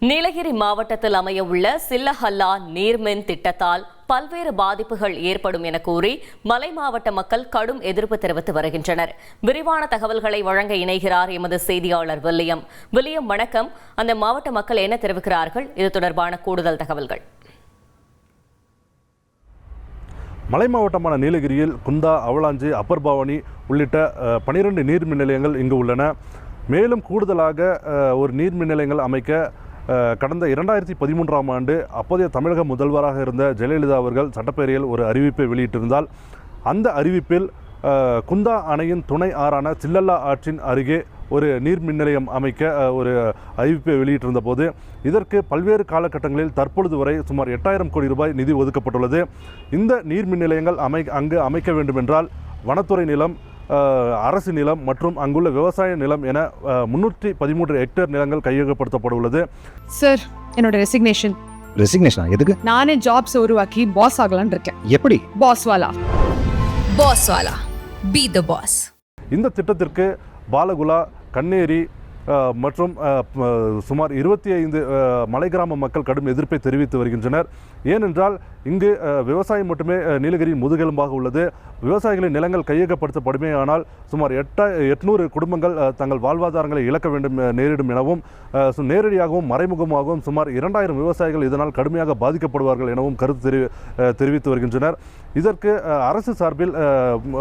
நீலகிரி மாவட்டத்தில் அமைய உள்ள சில்லஹல்லா நீர்மின் திட்டத்தால் பல்வேறு பாதிப்புகள் ஏற்படும் என கூறி மலை மாவட்ட மக்கள் கடும் எதிர்ப்பு தெரிவித்து வருகின்றனர். விரிவான தகவல்களை வழங்க இணைகிறார் எமது செய்தியாளர் வில்லியம். வணக்கம். அந்த மாவட்ட மக்கள் என்ன தெரிவிக்கிறார்கள்? இது தொடர்பான கூடுதல் தகவல்கள். மலை மாவட்டமான நீலகிரியில் குந்தா, அவலாஞ்சி, அப்பர் பவானி உள்ளிட்ட 12 நீர்மின் நிலையங்கள் இங்கு உள்ளன. மேலும் கூடுதலாக ஒரு நீர்மின் நிலையங்கள் அமைக்க கடந்த 2013ஆம் ஆண்டு அப்போதைய தமிழக முதல்வராக இருந்த ஜெயலலிதா அவர்கள் சட்டப்பேரவையில் ஒரு அறிவிப்பை வெளியிட்டிருந்தால், அந்த அறிவிப்பில் குந்தா அணையின் துணை ஆறான சில்லல்லா ஆற்றின் அருகே ஒரு நீர்மின் நிலையம் அமைக்க ஒரு அறிவிப்பை வெளியிட்டிருந்த போது இதற்கு பல்வேறு காலகட்டங்களில் தற்பொழுது வரை சுமார் 8000 கோடி ரூபாய் நிதி ஒதுக்கப்பட்டுள்ளது. இந்த நீர்மின் நிலையங்கள் அங்கு அமைக்க வேண்டுமென்றால் வனத்துறை நிலம், அரசு நிலம் மற்றும் அங்குள்ள விவசாய நிலம் என 313 ஹெக்டேர் நிலங்கள் கையகப்படுத்தப்பட உள்ளது. சார், என்னோட ரெசிக்னேஷன் எதுக்கு? நானே ஜாப்ஸ் உருவாக்கி பாஸ் ஆகலாம்னு இருக்கேன். எப்படி? பாஸ்வாலா பி தி பாஸ். இந்த திட்டத்திற்கு பாலகுலா, கண்ணேரி மற்றும் சுமார் 25 மலை கிராம மக்கள் கடும் எதிர்ப்பை தெரிவித்து வருகின்றனர். ஏனென்றால் இங்கு விவசாயம் மட்டுமே நீலகிரியின் முதுகெலும்பாக உள்ளது. விவசாயிகளின் நிலங்கள் கையகப்படுத்தப்படுமே ஆனால் சுமார் 800 குடும்பங்கள் தங்கள் வாழ்வாதாரங்களை இழக்க நேரிடும் எனவும், நேரடியாகவும் மறைமுகமாகவும் சுமார் 2000 விவசாயிகள் இதனால் கடுமையாக பாதிக்கப்படுவார்கள் எனவும் கருத்து தெரிவித்து வருகின்றனர். இதற்கு அரசு சார்பில்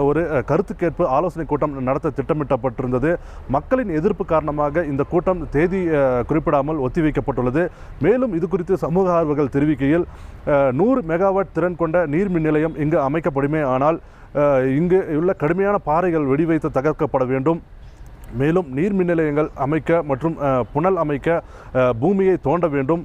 ஒரு கருத்து கேட்பு ஆலோசனை கூட்டம் நடத்த திட்டமிட்டப்பட்டிருந்தது. மக்களின் எதிர்ப்பு காரணமாக இந்த கூட்டம் தேதி குறிப்பிடாமல் ஒத்திவைக்கப்பட்டுள்ளது. மேலும் இது குறித்து சமூக ஆர்வலர்கள் தெரிவிக்கையில் 100 மெகாவாட் திறன் கொண்ட நீர்மின் நிலையம் இங்கு அமைக்கப்படுமே ஆனால் இங்கு உள்ள கடுமையான பாறைகள் வெடிவைத்து தகர்க்கப்பட வேண்டும். மேலும் நீர்மின் நிலையங்கள் அமைக்க மற்றும் புனல் அமைக்க பூமியை தோண்ட வேண்டும்.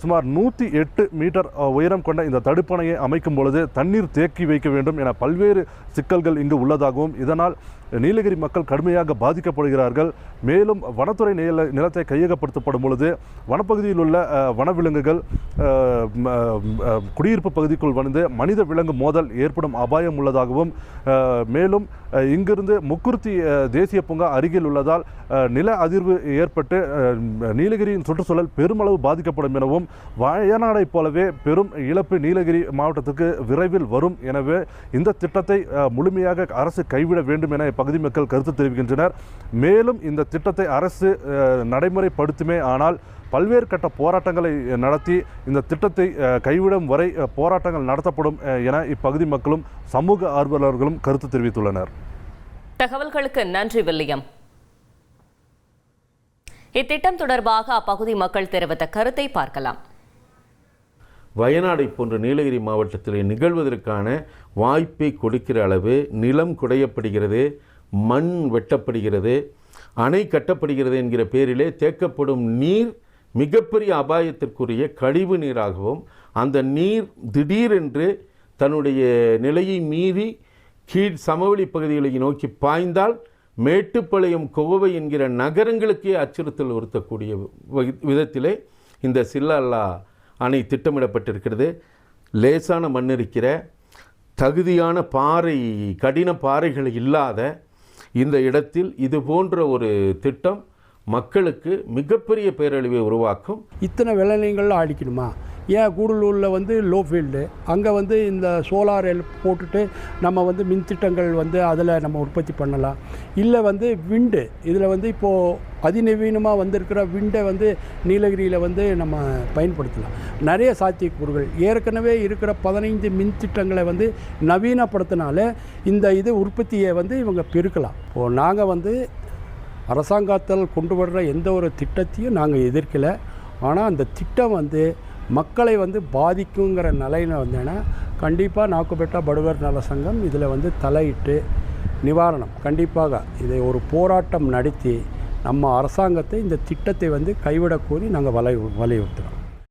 சுமார் 108 மீட்டர் உயரம் கொண்ட இந்த தடுப்பணையை அமைக்கும் பொழுது தண்ணீர் தேக்கி வைக்க வேண்டும் என பல்வேறு சிக்கல்கள் இங்கு உள்ளதாகவும், இதனால் நீலகிரி மக்கள் கடுமையாக பாதிக்கப்படுகிறார்கள். மேலும் வனத்துறை நிலத்தை கையகப்படுத்தப்படும் பொழுது வனப்பகுதியில் உள்ள வனவிலங்குகள் குடியிருப்பு பகுதிக்குள் வந்து மனித விலங்கு மோதல் ஏற்படும் அபாயம் உள்ளதாகவும், மேலும் இங்கிருந்து முக்குருத்தி தேசிய பூங்கா அருகில் உள்ளதால் நில அதிர்வு ஏற்பட்டு நீலகிரியின் சுற்றுச்சூழல் பெருமளவு பாதிக்கப்படும் எனவும், வயநாடை போலவே பெரும் இழப்பு நீலகிரி மாவட்டத்துக்கு விரைவில் வரும். எனவே இந்த திட்டத்தை முழுமையாக அரசு கைவிட வேண்டும் என பகுதி மக்கள் கருத்து தெரிவிக்கின்றனர். மேலும் இந்த திட்டத்தை அரசு நடைமுறைப்படுத்துமே ஆனால் பல்வேறு கட்ட போராட்டங்களை நடத்தி இந்த திட்டத்தை கைவிடும் வரை போராட்டங்கள் நடத்தப்படும் என இப்பகுதி மக்களும் சமூக ஆர்வலர்களும் கருத்து தெரிவித்துள்ளனர். தகவல்களுக்கு நன்றி வில்லியம். இத்திட்டம் தொடர்பாக அப்பகுதி மக்கள் தெரிவித்த கருத்தை பார்க்கலாம். வயநாடை போன்ற நீலகிரி மாவட்டத்தில் நிகழ்வதற்கான வாய்ப்பை கொடுக்கிற அளவு நிலம் குடையப்படுகிறது, மண் வெட்டப்படுகிறது, அணை கட்டப்படுகிறது என்கிற பேரிலே தேக்கப்படும் நீர் மிகப்பெரிய அபாயத்திற்குரிய கழிவு நீராகவும், அந்த நீர் திடீரென்று தன்னுடைய நிலையை மீறி கீழ் சமவெளி பகுதிகளை நோக்கி பாய்ந்தால் மேட்டுப்பாளையம், கோவை என்கிற நகரங்களுக்கே அச்சுறுத்தல் உறுத்தக்கூடிய விதத்திலே இந்த சில்லல்லா அணை திட்டமிடப்பட்டிருக்கிறது. லேசான மண் இருக்கிற தகுதியான பாறை, கடின பாறைகள் இல்லாத இந்த இடத்தில் இது போன்ற ஒரு திட்டம் மக்களுக்கு மிகப்பெரிய பேரழிவை உருவாக்கும். இத்தனை விளைநிலங்கள்லாம் அடிக்கணுமா? ஏன் கூடலூரில் வந்து லோ ஃபீல்டு, அங்கே வந்து இந்த சோலார் போட்டுட்டு நம்ம வந்து மின்திட்டங்கள் வந்து அதில் நம்ம உற்பத்தி பண்ணலாம். இல்லை வந்து விண்டு, இதில் வந்து இப்போது அதிநவீனமாக வந்திருக்கிற விண்டை வந்து நீலகிரியில் வந்து நம்ம பயன்படுத்தலாம். நிறைய சாத்தியக்கூறுகள் ஏற்கனவே இருக்கிற 15 மின்திட்டங்களை வந்து நவீனப்படுத்தினால இந்த உற்பத்தியை வந்து இவங்க பெருக்கலாம். இப்போது நாங்கள் வந்து அரசாங்கத்தால் கொண்டு வர்ற எந்த ஒரு திட்டத்தையும் நாங்கள் எதிர்க்கலை. ஆனால் அந்த திட்டம் வந்து மக்களை வந்து பாதிக்குங்கிற நிலையில் வந்தேன்னா கண்டிப்பாக நாக்குப்பேட்டா படுகர் நல சங்கம் இதில் வந்து தலையிட்டு நிவாரணம் கண்டிப்பாக இதை ஒரு போராட்டம் நடத்தி நம்ம அரசாங்கத்தை இந்த திட்டத்தை வந்து கைவிடக் கோரி நாங்கள் வலியுறுத்துகிறோம்.